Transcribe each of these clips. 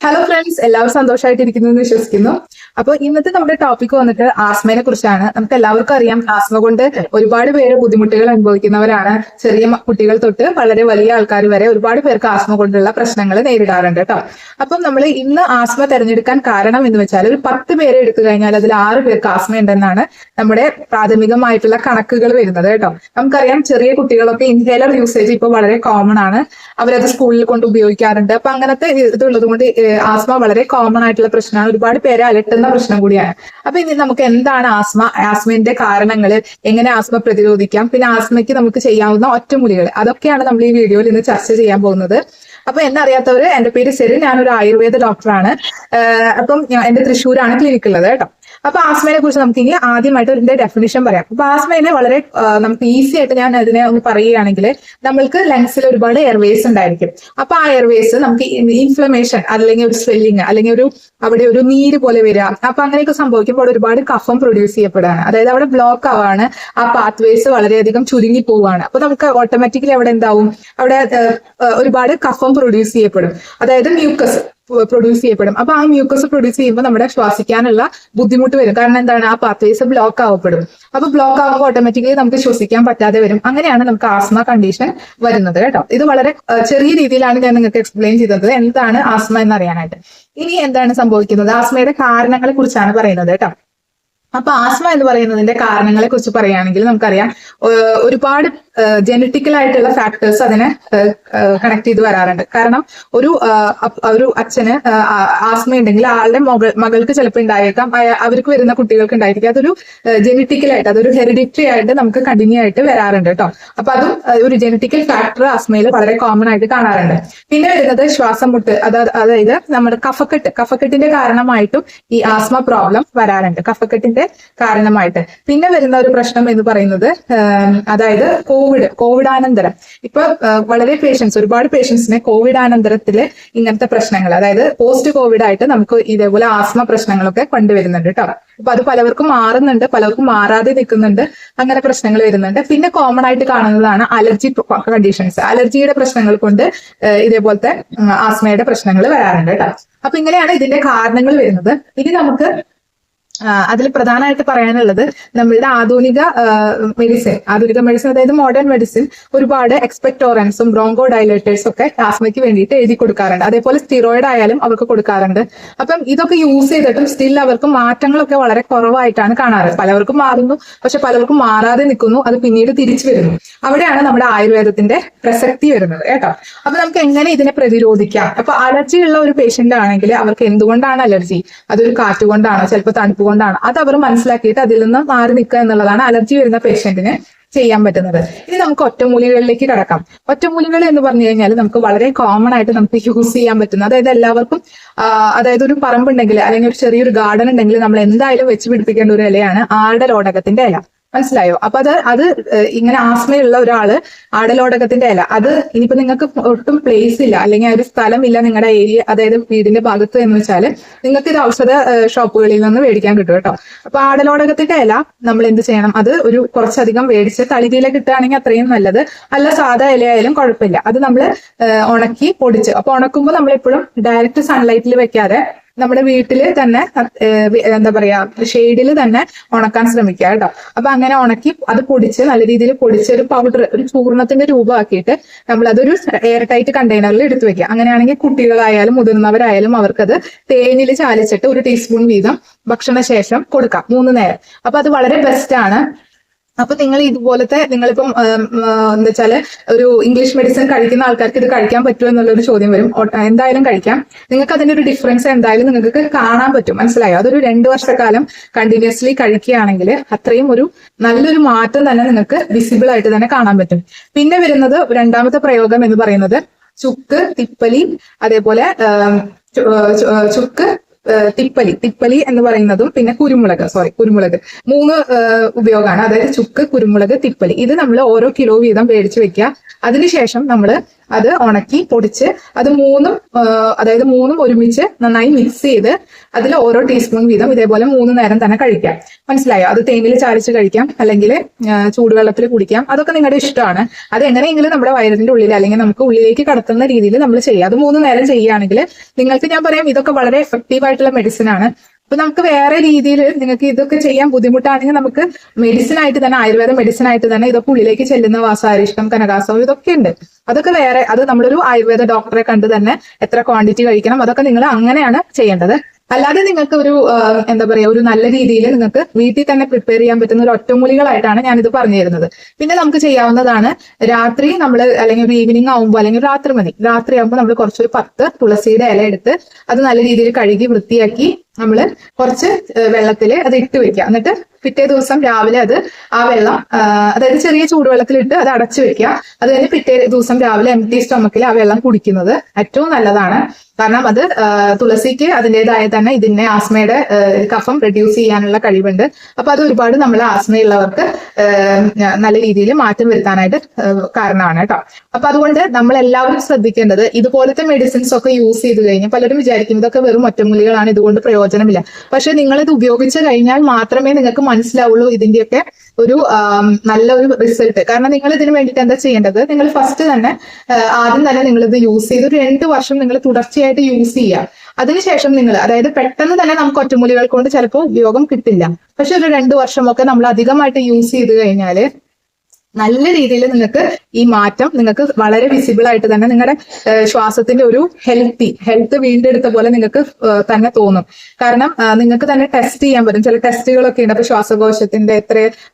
Hello friends, എല്ലാവരും സന്തോഷമായിട്ടിരിക്കുന്നു എന്ന് വിശ്വസിക്കുന്നു. അപ്പോൾ ഇന്നത്തെ നമ്മുടെ ടോപ്പിക് വന്നിട്ട് ആസ്മയെ കുറിച്ചാണ്. നമുക്ക് എല്ലാവർക്കും അറിയാം, ആസ്മ കൊണ്ട് ഒരുപാട് പേര് ബുദ്ധിമുട്ടുകൾ അനുഭവിക്കുന്നവരാണ്. ചെറിയ കുട്ടികൾ തൊട്ട് വളരെ വലിയ ആൾക്കാർ വരെ ഒരുപാട് പേർക്ക് ആസ്മ കൊണ്ടുള്ള പ്രശ്നങ്ങൾ നേരിടാറുണ്ട് കേട്ടോ. അപ്പം നമ്മൾ ഇന്ന് ആസ്മ തിരഞ്ഞെടുക്കാൻ കാരണം എന്ന് വെച്ചാൽ ഒരു 10 പേരെ എടുത്തു കഴിഞ്ഞാൽ അതിൽ 6 പേർക്ക് ആസ്മ ഉണ്ടെന്നാണ് നമ്മുടെ പ്രാഥമികമായിട്ടുള്ള കണക്കുകൾ വരുന്നത് കേട്ടോ. നമുക്കറിയാം, ചെറിയ കുട്ടികളൊക്കെ ഇൻഹേലർ യൂസേജ് ഇപ്പോൾ വളരെ കോമൺ ആണ്. അവരത് സ്കൂളിൽ കൊണ്ട് ഉപയോഗിക്കാറുണ്ട്. അപ്പൊ അങ്ങനത്തെ ഇതുള്ളത് കൊണ്ട് ആസ്മ വളരെ കോമൺ ആയിട്ടുള്ള പ്രശ്നമാണ്. ഒരുപാട് പേരെ അലട്ടുന്ന പ്രശ്നം കൂടിയാണ്. അപ്പൊ ഇനി നമുക്ക് എന്താണ് ആസ്മ, ആസ്മയുടെ കാരണങ്ങൾ, എങ്ങനെ ആസ്മ പ്രതിരോധിക്കാം, പിന്നെ ആസ്മയ്ക്ക് നമുക്ക് ചെയ്യാവുന്ന ഒറ്റമൂലികൾ, അതൊക്കെയാണ് നമ്മൾ ഈ വീഡിയോയിൽ ഇന്ന് ചർച്ച ചെയ്യാൻ പോകുന്നത്. അപ്പൊ എന്നറിയാത്തവര്, എന്റെ പേര് സെറിൻ, ഞാനൊരു ആയുർവേദ ഡോക്ടറാണ്. അപ്പം എന്റെ തൃശ്ശൂരാണ് ക്ലിനിക് ഉള്ളത് കേട്ടോ. അപ്പൊ ആസ്മയെ കുറിച്ച് നമുക്ക് ഇനി ആദ്യമായിട്ട് ഇതിന്റെ ഡെഫിനിഷൻ പറയാം. അപ്പൊ ആസ്മയെ വളരെ നമുക്ക് ഈസി ആയിട്ട് ഞാൻ അതിനെ ഒന്ന് പറയുകയാണെങ്കിൽ, നമ്മൾക്ക് ലങ്സിൽ ഒരുപാട് എയർവേസ് ഉണ്ടായിരിക്കും. അപ്പൊ ആ എയർവേസ് നമുക്ക് ഇൻഫ്ലമേഷൻ അല്ലെങ്കിൽ ഒരു സ്വെല്ലിങ് അല്ലെങ്കിൽ അവിടെ ഒരു നീര് പോലെ വരിക, അപ്പൊ അങ്ങനെയൊക്കെ സംഭവിക്കുമ്പോൾ ഒരുപാട് കഫം പ്രൊഡ്യൂസ് ചെയ്യപ്പെടുകയാണ്. അതായത് അവിടെ ബ്ലോക്ക് ആവാണ്, ആ പാത്വേസ് വളരെയധികം ചുരുങ്ങി പോവുകയാണ്. അപ്പൊ നമുക്ക് ഓട്ടോമാറ്റിക്കലി അവിടെ എന്താവും, അവിടെ ഒരുപാട് കഫം പ്രൊഡ്യൂസ് ചെയ്യപ്പെടും. അതായത് മ്യൂക്കസ് പ്രൊഡ്യൂസ് ചെയ്യപ്പെടും. അപ്പൊ ആ മ്യൂക്കസ് പ്രൊഡ്യൂസ് ചെയ്യുമ്പോൾ നമ്മുടെ ശ്വാസിക്കാനുള്ള ബുദ്ധിമുട്ട് വരും. കാരണം എന്താണ്, ആ പാത്വേസ് ബ്ലോക്ക് ആവപ്പെടും. അപ്പൊ ബ്ലോക്ക് ആകുമ്പോൾ ഓട്ടോമാറ്റിക്കലി നമുക്ക് ശ്വസിക്കാൻ പറ്റാതെ വരും. അങ്ങനെയാണ് നമുക്ക് ആസ്മ കണ്ടീഷൻ വരുന്നത് കേട്ടോ. ഇത് വളരെ ചെറിയ രീതിയിലാണ് ഞാൻ നിങ്ങൾക്ക് എക്സ്പ്ലെയിൻ ചെയ്തത് എന്താണ് ആസ്മ എന്നറിയാനായിട്ട്. ഇനി എന്താണ് സംഭവിക്കുന്നത്, ആസ്മയുടെ കാരണങ്ങളെ കുറിച്ചാണ് പറയുന്നത് കേട്ടോ. അപ്പൊ ആസ്മ എന്ന് പറയുന്നതിന്റെ കാരണങ്ങളെ കുറിച്ച് പറയുകയാണെങ്കിൽ നമുക്കറിയാം, ഒരുപാട് ജനറ്റിക്കൽ ആയിട്ടുള്ള ഫാക്ടേഴ്സ് അതിനെ കണക്ട് ചെയ്ത് വരാറുണ്ട്. കാരണം ഒരു അച്ഛന് ആസ്മ ഉണ്ടെങ്കിൽ ആളുടെ മകൾക്ക് ചിലപ്പോൾ ഉണ്ടായേക്കാം, അവർക്ക് വരുന്ന കുട്ടികൾക്ക് ഉണ്ടായിരിക്കും. അതൊരു ജനറ്റിക്കലായിട്ട്, അതൊരു ഹെറിഡിറ്ററി ആയിട്ട് നമുക്ക് കണ്ടിന്യൂ ആയിട്ട് വരാറുണ്ട് കേട്ടോ. അപ്പൊ അതും ഒരു ജനറ്റിക്കൽ ഫാക്ടർ ആസ്മയിൽ വളരെ കോമൺ ആയിട്ട് കാണാറുണ്ട്. പിന്നെ വരുന്നത് ശ്വാസം മുട്ട്, അതായത് നമ്മുടെ കഫക്കെട്ടിന്റെ കാരണമായിട്ടും ഈ ആസ്മ പ്രോബ്ലം വരാറുണ്ട്, കഫക്കെട്ടിന്റെ കാരണമായിട്ട്. പിന്നെ വരുന്ന ഒരു പ്രശ്നം എന്ന് പറയുന്നത്, അതായത് കോവിഡാനന്തരം. ഇപ്പൊ ഒരുപാട് പേഷ്യൻസിനെ കോവിഡാനന്തരത്തില് ഇങ്ങനത്തെ പ്രശ്നങ്ങൾ, അതായത് പോസ്റ്റ് കോവിഡ് ആയിട്ട് നമുക്ക് ഇതേപോലെ ആസ്മ പ്രശ്നങ്ങളൊക്കെ കൊണ്ടുവരുന്നുണ്ട് കേട്ടോ. അപ്പൊ അത് പലവർക്കും മാറുന്നുണ്ട്, പലർക്കും മാറാതെ നിൽക്കുന്നുണ്ട്, അങ്ങനെ പ്രശ്നങ്ങൾ വരുന്നുണ്ട്. പിന്നെ കോമൺ ആയിട്ട് കാണുന്നതാണ് അലർജി കണ്ടീഷൻസ്. അലർജിയുടെ പ്രശ്നങ്ങൾ കൊണ്ട് ഇതേപോലത്തെ ആസ്മയുടെ പ്രശ്നങ്ങൾ വരാറുണ്ട് കേട്ടോ. അപ്പൊ ഇങ്ങനെയാണ് ഇതിന്റെ കാരണങ്ങൾ വരുന്നത്. ഇനി നമുക്ക് അതിൽ പ്രധാനമായിട്ട് പറയാനുള്ളത്, നമ്മളുടെ ആധുനിക മെഡിസിൻ അതായത് മോഡേൺ മെഡിസിൻ ഒരുപാട് എക്സ്പെക്ടോറൻസും ബ്രോങ്കോ ഡയലേറ്റേഴ്സും ഒക്കെ ആസ്മയ്ക്ക് വേണ്ടിയിട്ട് എഴുതി കൊടുക്കാറുണ്ട്. അതേപോലെ സ്റ്റിറോയിഡ് ആയാലും അവർക്ക് കൊടുക്കാറുണ്ട്. അപ്പം ഇതൊക്കെ യൂസ് ചെയ്തിട്ടും സ്റ്റിൽ അവർക്ക് മാറ്റങ്ങളൊക്കെ വളരെ കുറവായിട്ടാണ് കാണാറ്. പലവർക്കും മാറുന്നു, പക്ഷെ പലർക്കും മാറാതെ നിൽക്കുന്നു, അത് പിന്നീട് തിരിച്ചു വരുന്നു. അവിടെയാണ് നമ്മുടെ ആയുർവേദത്തിന്റെ പ്രസക്തി വരുന്നത് കേട്ടോ. അപ്പൊ നമുക്ക് എങ്ങനെ ഇതിനെ പ്രതിരോധിക്കാം. അപ്പൊ അലർജി ഉള്ള ഒരു പേഷ്യന്റ് ആണെങ്കിൽ അവർക്ക് എന്തുകൊണ്ടാണ് അലർജി, അതൊരു കാറ്റ് കൊണ്ടാണോ, ചിലപ്പോൾ തണുപ്പ് കൊണ്ടാണ്, അത് അവർ മനസ്സിലാക്കിയിട്ട് അതിൽ നിന്ന് മാറി നിൽക്കുക എന്നുള്ളതാണ് അലർജി വരുന്ന പേഷ്യന്റിന് ചെയ്യാൻ പറ്റുന്നത്. ഇനി നമുക്ക് ഒറ്റമൂലികളിലേക്ക് കടക്കാം. ഒറ്റമൂലികൾ എന്ന് പറഞ്ഞു കഴിഞ്ഞാൽ നമുക്ക് വളരെ കോമൺ ആയിട്ട് നമുക്ക് യൂസ് ചെയ്യാൻ പറ്റുന്ന, അതായത് എല്ലാവർക്കും, അതായത് ഒരു പറമ്പുണ്ടെങ്കിൽ അല്ലെങ്കിൽ ഒരു ചെറിയൊരു ഗാർഡൻ ഉണ്ടെങ്കിൽ നമ്മൾ എന്തായാലും വെച്ച് പിടിപ്പിക്കേണ്ട ഒരു ഇലയാണ് ആടലോടകത്തിന്റെ ഇല. മനസ്സിലായോ? അപ്പൊ അത് ഇങ്ങനെ ആസ്മയുള്ള ഒരാള് ആടലോടകത്തിന്റെ ഇല, അത് ഇനിയിപ്പോ നിങ്ങൾക്ക് ഒട്ടും പ്ലേസ് ഇല്ല അല്ലെങ്കിൽ ഒരു സ്ഥലമില്ല നിങ്ങളുടെ ഏരിയ, അതായത് വീടിന്റെ ഭാഗത്ത് എന്ന് വെച്ചാൽ നിങ്ങൾക്ക് ഇത് ഔഷധ ഷോപ്പുകളിൽ നിന്ന് മേടിക്കാൻ കിട്ടും കേട്ടോ. അപ്പൊ ആടലോടകത്തിന്റെ ഇല നമ്മൾ എന്ത് ചെയ്യണം, അത് ഒരു കുറച്ചധികം മേടിച്ച് തളിരില കിട്ടുകയാണെങ്കിൽ അത്രയും നല്ലത്. അല്ല സാധാ ഇലയായാലും കുഴപ്പമില്ല. അത് നമ്മൾ ഉണക്കി പൊടിച്ച്, അപ്പൊ ഉണക്കുമ്പോൾ നമ്മൾ എപ്പോഴും ഡയറക്റ്റ് സൺലൈറ്റിൽ വെക്കാതെ നമ്മുടെ വീട്ടില് തന്നെ, എന്താ പറയാ, ഷെയ്ഡിൽ തന്നെ ഉണക്കാൻ ശ്രമിക്കുക കേട്ടോ. അപ്പൊ അങ്ങനെ ഉണക്കി അത് പൊടിച്ച് നല്ല രീതിയിൽ പൊടിച്ച് ഒരു പൗഡർ, ഒരു ചൂർണത്തിന്റെ രൂപമാക്കിയിട്ട് നമ്മൾ അതൊരു എയർ ടൈറ്റ് കണ്ടെയ്നറിൽ എടുത്തു വെക്കുക. അങ്ങനെയാണെങ്കിൽ കുട്ടികളായാലും മുതിർന്നവരായാലും അവർക്കത് തേനിൽ ചാലിച്ചിട്ട് 1 ടീസ്പൂൺ വീതം ഭക്ഷണശേഷം കൊടുക്കാം 3 നേരം. അപ്പൊ അത് വളരെ ബെസ്റ്റ് ആണ്. അപ്പൊ നിങ്ങൾ ഇതുപോലത്തെ, നിങ്ങളിപ്പം എന്താ വെച്ചാല് ഒരു ഇംഗ്ലീഷ് മെഡിസിൻ കഴിക്കുന്ന ആൾക്കാർക്ക് ഇത് കഴിക്കാൻ പറ്റുമോ എന്നുള്ളൊരു ചോദ്യം വരും. എന്തായാലും കഴിക്കാം. നിങ്ങൾക്ക് അതിന്റെ ഒരു ഡിഫറൻസ് എന്തായാലും നിങ്ങൾക്ക് കാണാൻ പറ്റും. മനസ്സിലായോ? അതൊരു 2 വർഷക്കാലം കണ്ടിന്യൂസ്ലി കഴിക്കുകയാണെങ്കിൽ അത്രയും ഒരു നല്ലൊരു മാറ്റം തന്നെ നിങ്ങൾക്ക് വിസിബിൾ ആയിട്ട് തന്നെ കാണാൻ പറ്റും. പിന്നെ വരുന്നത് രണ്ടാമത്തെ പ്രയോഗം എന്ന് പറയുന്നത് ചുക്ക്, തിപ്പലി, അതേപോലെ ചുക്ക്, തിപ്പലി എന്ന് പറയുന്നതും പിന്നെ കുരുമുളക് 3 ഉപയോഗമാണ്. അതായത് ചുക്ക്, കുരുമുളക്, തിപ്പലി. ഇത് നമ്മൾ ഓരോ കിലോ വീതം മേടിച്ച് വെക്കുക. അതിനുശേഷം നമ്മൾ അത് ഉണക്കി പൊടിച്ച് അത് അതായത് മൂന്നും ഒരുമിച്ച് നന്നായി മിക്സ് ചെയ്ത് അതിൽ ഓരോ ടീസ്പൂൺ വീതം ഇതേപോലെ 3 നേരം തന്നെ കഴിക്കാം. മനസ്സിലായോ? അത് തേനിൽ ചാലിച്ച് കഴിക്കാം, അല്ലെങ്കിൽ ചൂടുവെള്ളത്തിൽ കുടിക്കാം. അതൊക്കെ നിങ്ങളുടെ ഇഷ്ടമാണ്. അത് എങ്ങനെയെങ്കിലും നമ്മുടെ വയറിന്റെ ഉള്ളിൽ അല്ലെങ്കിൽ നമുക്ക് ഉള്ളിലേക്ക് കടത്തുന്ന രീതിയിൽ നമ്മൾ ചെയ്യാം. അത് 3 നേരം ചെയ്യുകയാണെങ്കിൽ നിങ്ങൾക്ക് ഞാൻ പറയാം ഇതൊക്കെ വളരെ എഫക്റ്റീവ് ആയിട്ടുള്ള മെഡിസിൻ ആണ്. അപ്പൊ നമുക്ക് വേറെ രീതിയിൽ നിങ്ങൾക്ക് ഇതൊക്കെ ചെയ്യാൻ ബുദ്ധിമുട്ടാണെങ്കിൽ നമുക്ക് മെഡിസിൻ ആയിട്ട് തന്നെ, ആയുർവേദ മെഡിസിൻ ആയിട്ട് തന്നെ ഇതൊക്കെ ഉള്ളിലേക്ക് ചെല്ലുന്ന വാസാരിഷ്ടം, കനകാസവം ഇതൊക്കെ ഉണ്ട്. അതൊക്കെ വേറെ, അത് നമ്മളൊരു ആയുർവേദ ഡോക്ടറെ കണ്ട് തന്നെ എത്ര ക്വാണ്ടിറ്റി കഴിക്കണം അതൊക്കെ നിങ്ങൾ അങ്ങനെയാണ് ചെയ്യേണ്ടത്. അല്ലാതെ നിങ്ങൾക്ക് ഒരു എന്താ പറയാ, ഒരു നല്ല രീതിയിൽ നിങ്ങൾക്ക് വീട്ടിൽ തന്നെ പ്രിപ്പയർ ചെയ്യാൻ പറ്റുന്ന ഒരു ഒറ്റമൂലികളായിട്ടാണ് ഞാനിത് പറഞ്ഞു തരുന്നത്. പിന്നെ നമുക്ക് ചെയ്യാവുന്നതാണ്, രാത്രി നമ്മൾ അല്ലെങ്കിൽ ഒരു ഈവനിങ് ആകുമ്പോൾ അല്ലെങ്കിൽ രാത്രി മതി, രാത്രി ആകുമ്പോൾ നമ്മൾ കുറച്ചൊരു 10 തുളസിയുടെ ഇല എടുത്ത് അത് നല്ല രീതിയിൽ കഴുകി വൃത്തിയാക്കി നമ്മൾ കുറച്ച് വെള്ളത്തിൽ അത് ഇട്ട് വെക്കുക. എന്നിട്ട് പിറ്റേ ദിവസം രാവിലെ ആ വെള്ളം അതായത് ചെറിയ ചൂടുവെള്ളത്തിലിട്ട് അത് അടച്ചു വെക്കുക. അത് കഴിഞ്ഞ് പിറ്റേ ദിവസം രാവിലെ എംപ്റ്റി സ്റ്റൊമക്കിൽ ആ വെള്ളം കുടിക്കുന്നത് ഏറ്റവും നല്ലതാണ്. കാരണം അത് തുളസിക്ക് അതിൻ്റെതായ തന്നെ ഇതിന്റെ ആസ്മയുടെ കഫം റെഡ്യൂസ് ചെയ്യാനുള്ള കഴിവുണ്ട്. അപ്പൊ അത് ഒരുപാട് നമ്മളെ ആസ്മയുള്ളവർക്ക് നല്ല രീതിയിൽ മാറ്റം വരുത്താനായിട്ട് കാരണമാണ് കേട്ടോ. അപ്പൊ അതുകൊണ്ട് നമ്മൾ എല്ലാവരും ശ്രദ്ധിക്കേണ്ടത്, ഇതുപോലത്തെ മെഡിസിൻസ് ഒക്കെ യൂസ് ചെയ്ത് കഴിഞ്ഞാൽ പലരും വിചാരിക്കും ഇതൊക്കെ വെറും ഒറ്റമൂലികളാണ്, ഇതുകൊണ്ട് പ്രയോജനമില്ല. പക്ഷെ നിങ്ങൾ ഇത് ഉപയോഗിച്ച് കഴിഞ്ഞാൽ മാത്രമേ നിങ്ങൾക്ക് മനസ്സിലാവുള്ളൂ ഇതിന്റെയൊക്കെ ഒരു നല്ലൊരു റിസൾട്ട്. കാരണം നിങ്ങൾ ഇതിന് വേണ്ടിയിട്ട് എന്താ ചെയ്യേണ്ടത്, നിങ്ങൾ ഫസ്റ്റ് തന്നെ ആദ്യം തന്നെ നിങ്ങൾ ഇത് യൂസ് ചെയ്ത് ഒരു 2 വർഷം നിങ്ങൾ തുടർച്ചയായിട്ട് യൂസ് ചെയ്യുക. അതിനുശേഷം നിങ്ങൾ, അതായത് പെട്ടെന്ന് തന്നെ നമുക്ക് ഒറ്റമൂലികൾ കൊണ്ട് ചിലപ്പോൾ ഉപയോഗം കിട്ടില്ല. പക്ഷെ ഒരു 2 വർഷമൊക്കെ നമ്മൾ അധികമായിട്ട് യൂസ് ചെയ്ത് കഴിഞ്ഞാല് നല്ല രീതിയിൽ നിങ്ങൾക്ക് ഈ മാറ്റം നിങ്ങൾക്ക് വളരെ വിസിബിൾ ആയിട്ട് തന്നെ നിങ്ങളുടെ ശ്വാസത്തിന്റെ ഒരു ഹെൽത്ത് വീണ്ടെടുത്ത പോലെ നിങ്ങൾക്ക് തന്നെ തോന്നും. കാരണം നിങ്ങൾക്ക് തന്നെ ടെസ്റ്റ് ചെയ്യാൻ പറ്റും. ചില ടെസ്റ്റുകളൊക്കെ ഉണ്ട്. അപ്പൊ ശ്വാസകോശത്തിന്റെ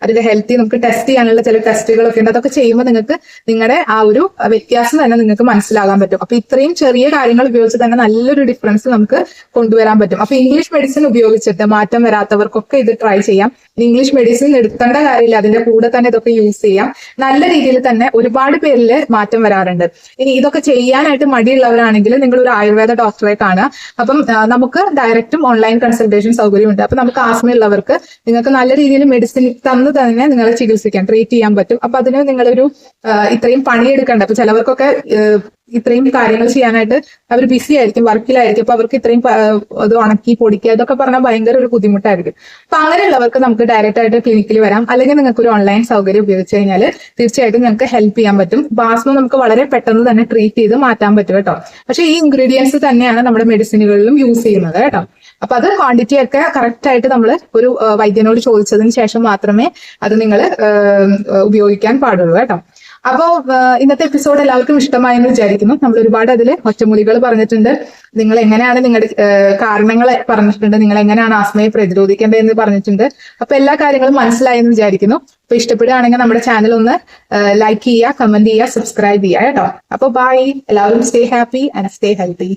അതിന്റെ ഹെൽത്തി നമുക്ക് ടെസ്റ്റ് ചെയ്യാനുള്ള ചില ടെസ്റ്റുകളൊക്കെ ഉണ്ട്. അതൊക്കെ ചെയ്യുമ്പോൾ നിങ്ങൾക്ക് നിങ്ങളുടെ ആ ഒരു വ്യത്യാസം തന്നെ നിങ്ങൾക്ക് മനസ്സിലാകാൻ പറ്റും. അപ്പൊ ഇത്രയും ചെറിയ കാര്യങ്ങൾ ഉപയോഗിച്ച് തന്നെ നല്ലൊരു ഡിഫറൻസ് നമുക്ക് കൊണ്ടുവരാൻ പറ്റും. അപ്പൊ ഇംഗ്ലീഷ് മെഡിസിൻ ഉപയോഗിച്ചിട്ട് മാറ്റം വരാത്തവർക്കൊക്കെ ഇത് ട്രൈ ചെയ്യാം. ഇംഗ്ലീഷ് മെഡിസിൻ എടുക്കേണ്ട കാര്യമില്ല, അതിന്റെ കൂടെ തന്നെ ഇതൊക്കെ യൂസ് ചെയ്യാം. നല്ല രീതിയിൽ തന്നെ ഒരുപാട് പേരിൽ മാറ്റം വരാറുണ്ട്. ഇനി ഇതൊക്കെ ചെയ്യാനായിട്ട് മടിയുള്ളവരാണെങ്കിൽ നിങ്ങൾ ഒരു ആയുർവേദ ഡോക്ടറെ കാണുക. അപ്പം നമുക്ക് ഡയറക്റ്റും ഓൺലൈൻ കൺസൾട്ടേഷൻ സൗകര്യമുണ്ട്. അപ്പൊ നമുക്ക് ആസ്മയുള്ളവർക്ക് നിങ്ങൾക്ക് നല്ല രീതിയിൽ മെഡിസിൻ തന്ന് തന്നെ നിങ്ങളെ ചികിത്സിക്കാൻ, ട്രീറ്റ് ചെയ്യാൻ പറ്റും. അപ്പൊ അതിന് നിങ്ങളൊരു ഇത്രയും പണിയെടുക്കണ്ട. അപ്പൊ ചിലവർക്കൊക്കെ ഇത്രയും കാര്യങ്ങൾ ചെയ്യാനായിട്ട് അവർ ബിസി ആയിരിക്കും, വർക്കിലായിരിക്കും. അപ്പൊ അവർക്ക് ഇത്രയും അത് ഉണക്കി പൊടിക്കുക ഇതൊക്കെ പറഞ്ഞാൽ ഭയങ്കര ഒരു ബുദ്ധിമുട്ടായിരിക്കും. അപ്പൊ അങ്ങനെയുള്ളവർക്ക് നമുക്ക് ഡയറക്റ്റ് ആയിട്ട് ക്ലിനിക്കിൽ വരാം. അല്ലെങ്കിൽ നിങ്ങൾക്ക് ഒരു ഓൺലൈൻ സൗകര്യം ഉപയോഗിച്ച് കഴിഞ്ഞാൽ തീർച്ചയായിട്ടും നിങ്ങൾക്ക് ഹെൽപ്പ് ചെയ്യാൻ പറ്റും. ആസ്മ നമുക്ക് വളരെ പെട്ടെന്ന് തന്നെ ട്രീറ്റ് ചെയ്ത് മാറ്റാൻ പറ്റും കേട്ടോ. പക്ഷെ ഈ ഇൻഗ്രീഡിയൻസ് തന്നെയാണ് നമ്മുടെ മെഡിസിനുകളിലും യൂസ് ചെയ്യുന്നത് കേട്ടോ. അപ്പൊ അത് ക്വാണ്ടിറ്റി ഒക്കെ കറക്റ്റ് ആയിട്ട് നമ്മൾ ഒരു വൈദ്യനോട് ചോദിച്ചതിന് ശേഷം മാത്രമേ അത് നിങ്ങൾ ഉപയോഗിക്കാൻ പാടുള്ളൂ കേട്ടോ. അപ്പോ ഇന്നത്തെ എപ്പിസോഡ് എല്ലാവർക്കും ഇഷ്ടമായെന്ന് വിചാരിക്കുന്നു. നമ്മൾ ഒരുപാട് അതിൽ ഒറ്റമൂലികൾ പറഞ്ഞിട്ടുണ്ട്, നിങ്ങൾ എങ്ങനെയാണ് നിങ്ങളുടെ കാരണങ്ങൾ പറഞ്ഞിട്ടുണ്ട്, നിങ്ങൾ എങ്ങനെയാണ് ആസ്മയെ പ്രതിരോധിക്കേണ്ടതെന്ന് പറഞ്ഞിട്ടുണ്ട്. അപ്പൊ എല്ലാ കാര്യങ്ങളും മനസ്സിലായെന്ന് വിചാരിക്കുന്നു. അപ്പൊ ഇഷ്ടപ്പെടുകയാണെങ്കിൽ നമ്മുടെ ചാനൽ ഒന്ന് ലൈക്ക് ചെയ്യുക, കമന്റ് ചെയ്യുക, സബ്സ്ക്രൈബ് ചെയ്യുക കേട്ടോ. അപ്പൊ ബൈ, എല്ലാവരും stay happy and stay healthy.